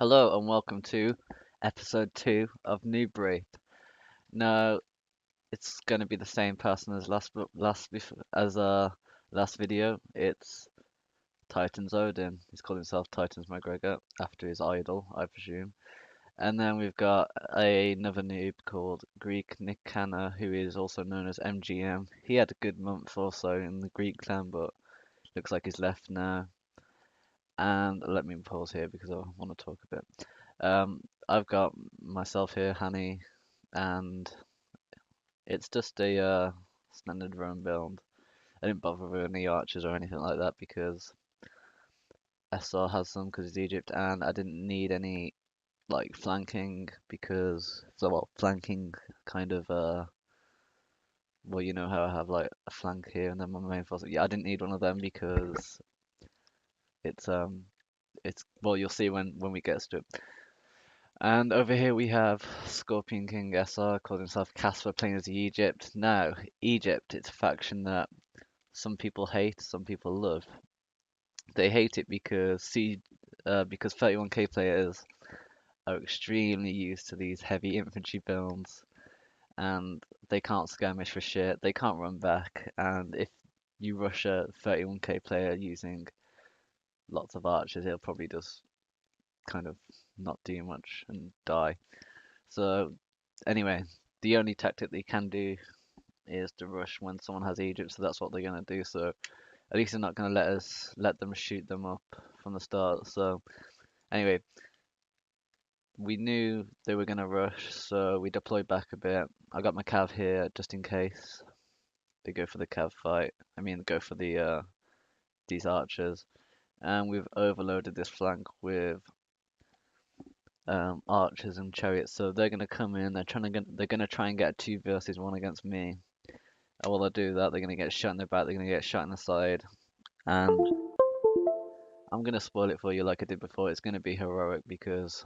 Hello and welcome to episode 2 of Noob Rape. Now, it's going to be the same person as last video. It's Titans Odin. He's called himself Titans McGregor after his idol, I presume. And then we've got another noob called Greek Nick Canna, who is also known as MGM. He had a good month or so in the Greek clan, but looks like he's left now. And let me pause here because I want to talk a bit. I've got myself here, Honey, and it's just a standard roam build. I didn't bother with any archers or anything like that because SR has some because it's Egypt, and I didn't need any like flanking because flanking kind of well, you know how I have like a flank here and then my main force. Yeah, I didn't need one of them because it's well, you'll see when we get to it. And over here we have Scorpion King SR calls himself Casper playing as Egypt. Now, Egypt, it's a faction that some people hate, some people love. They hate it because 31k players are extremely used to these heavy infantry builds, and they can't skirmish for shit. They can't run back, and if you rush a 31k player using lots of archers, he'll probably just kind of not do much and die. So anyway, the only tactic they can do is to rush when someone has Egypt, so that's what they're gonna do. So at least they're not gonna let them shoot them up from the start. So anyway, we knew they were gonna rush, so we deployed back a bit. I got my cav here just in case they go for the cav fight. I mean, go for these archers, and we've overloaded this flank with archers and chariots. So they're gonna come in. They're gonna try and get a 2 versus 1 against me. And while they do that, they're gonna get shot in the back. They're gonna get shot in the side, and I'm gonna spoil it for you like I did before. It's gonna be heroic because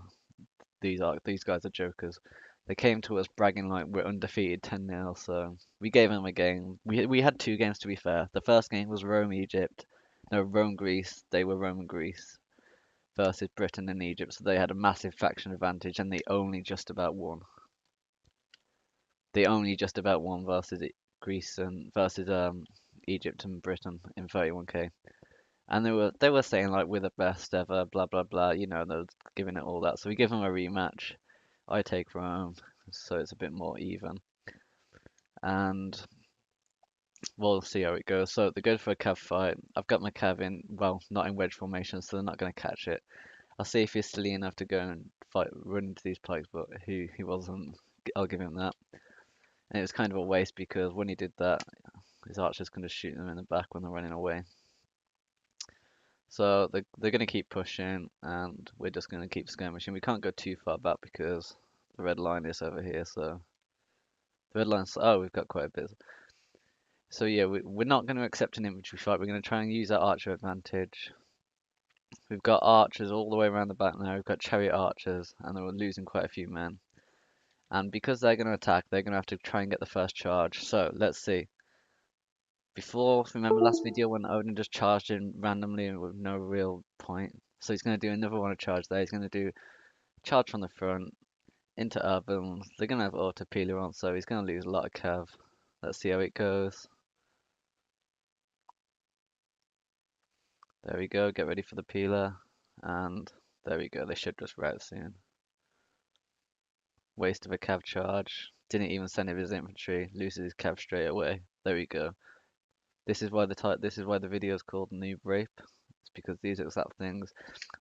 these guys are jokers. They came to us bragging like we're undefeated 10-0, so we gave them a game. We had 2 games to be fair. The first game was Rome Egypt, no Rome Greece. They were Rome and Greece versus Britain and Egypt, so they had a massive faction advantage, and they only just about won. They only just about won versus Greece and versus Egypt and Britain in 31k. And they were saying like we're the best ever, blah blah blah. You know, they were giving it all that. So we give them a rematch. I take Rome, so it's a bit more even. And we'll see how it goes. So they're good for a cav fight. I've got my cav in, well, not in wedge formation, so they're not going to catch it. I'll see if he's silly enough to go and fight, run into these pikes, but he wasn't. I'll give him that. And it was kind of a waste because when he did that, his archers can just shoot them in the back when they're running away. So they're going to keep pushing, and we're just going to keep skirmishing. We can't go too far back because the red line is over here. So the red line's, oh, we've got quite a bit. So yeah, we're not going to accept an infantry fight. We're going to try and use our archer advantage. We've got archers all the way around the back now. We've got chariot archers, and we're losing quite a few men. And because they're going to attack, they're going to have to try and get the first charge. So let's see. Before, remember last video when Odin just charged in randomly with no real point? So he's going to do another one of charge there. He's going to do charge from the front into urban. They're going to have auto peeler on, so he's going to lose a lot of cav. Let's see how it goes. There we go. Get ready for the peeler. And there we go. They should just rout soon. Waste of a cav charge. Didn't even send him his infantry. Loses his cav straight away. There we go. This is why the video is called Noob Rape. It's because these exact things.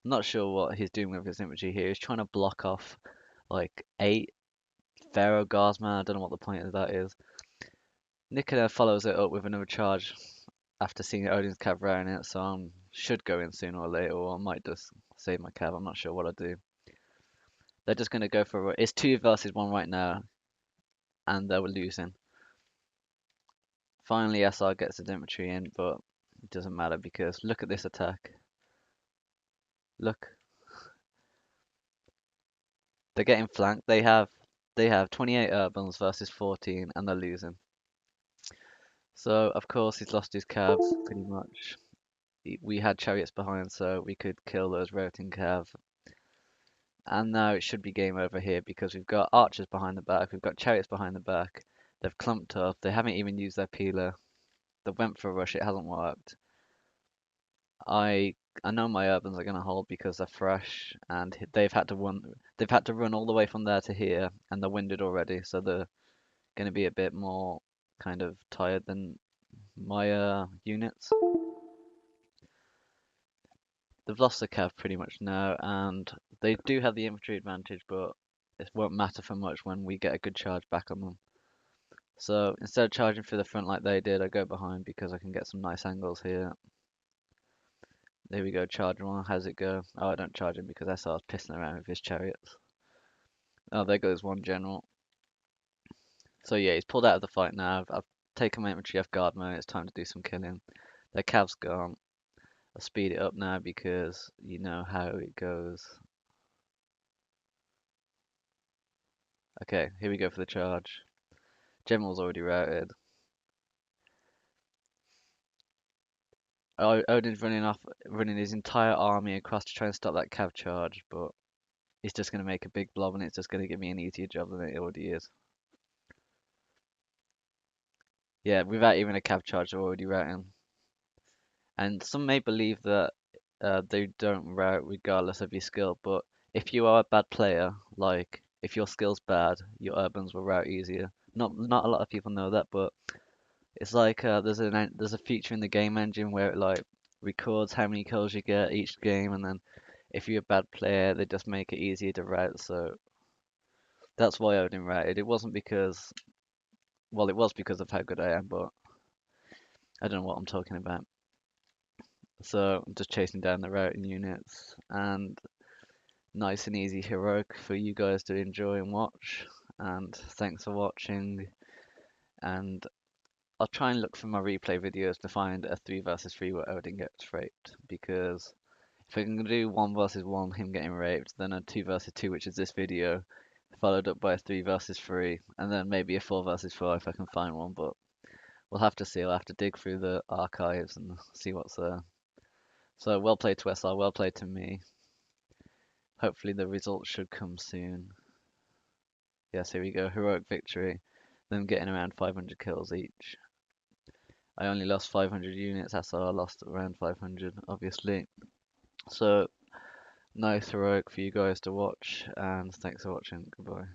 I'm not sure what he's doing with his infantry here. He's trying to block off like 8 Pharaoh Guardsmen. I don't know what the point of that is. Nicola follows it up with another charge after seeing Odin's cav routing it, so I should go in sooner or later, or I might just save my cav. I'm not sure what I'll do. They're just going to go for it's 2 versus 1 right now, and they were losing. Finally, SR gets his infantry in, but it doesn't matter because look at this attack. Look, they're getting flanked. They have 28 urbans versus 14, and they're losing. So of course he's lost his cabs pretty much. We had chariots behind, so we could kill those routing cav. And now it should be game over here because we've got archers behind the back, we've got chariots behind the back. They've clumped up. They haven't even used their peeler. They went for a rush. It hasn't worked. I I know my urbans are gonna hold because they're fresh and they've had to run. They've had to run all the way from there to here, and they're winded already, so they're gonna be a bit more kind of tired than my units. They've lost the cav pretty much now, and they do have the infantry advantage, but it won't matter for much when we get a good charge back on them. So instead of charging through the front like they did, I go behind because I can get some nice angles here. There we go, charge one. How's it go? Oh, I don't charge him because SR's pissing around with his chariots. Oh, there goes one general. So yeah, he's pulled out of the fight now. I've taken my infantry off guard mode. It's time to do some killing. Their cav's gone. I'll speed it up now because you know how it goes. Okay, here we go for the charge. General's already routed. Odin's running off, running his entire army across to try and stop that cav charge, but he's just going to make a big blob and it's just going to give me an easier job than it already is. Yeah, without even a cav charge, they're already routing. And some may believe that they don't route regardless of your skill, but if you are a bad player, like if your skill's bad, your urbans will route easier. Not a lot of people know that, but it's like there's a feature in the game engine where it like records how many kills you get each game, and then if you're a bad player, they just make it easier to route. So that's why Odin routed. It wasn't because, well, it was because of how good I am, but I don't know what I'm talking about. So I'm just chasing down the routing units, and nice and easy heroic for you guys to enjoy and watch. And thanks for watching. And I'll try and look for my replay videos to find a 3 versus 3 where Odin gets raped, because if I can do 1 versus 1, him getting raped, then a 2 versus 2, which is this video, followed up by a 3 versus 3, and then maybe a 4 versus 4 if I can find one, but we'll have to see. I'll have to dig through the archives and see what's there. So well played to SR, well played to me. Hopefully the results should come soon. Yes, here we go, heroic victory. Them getting around 500 kills each. I only lost 500 units, SR lost around 500, obviously. So, nice heroic for you guys to watch, and thanks for watching. Goodbye.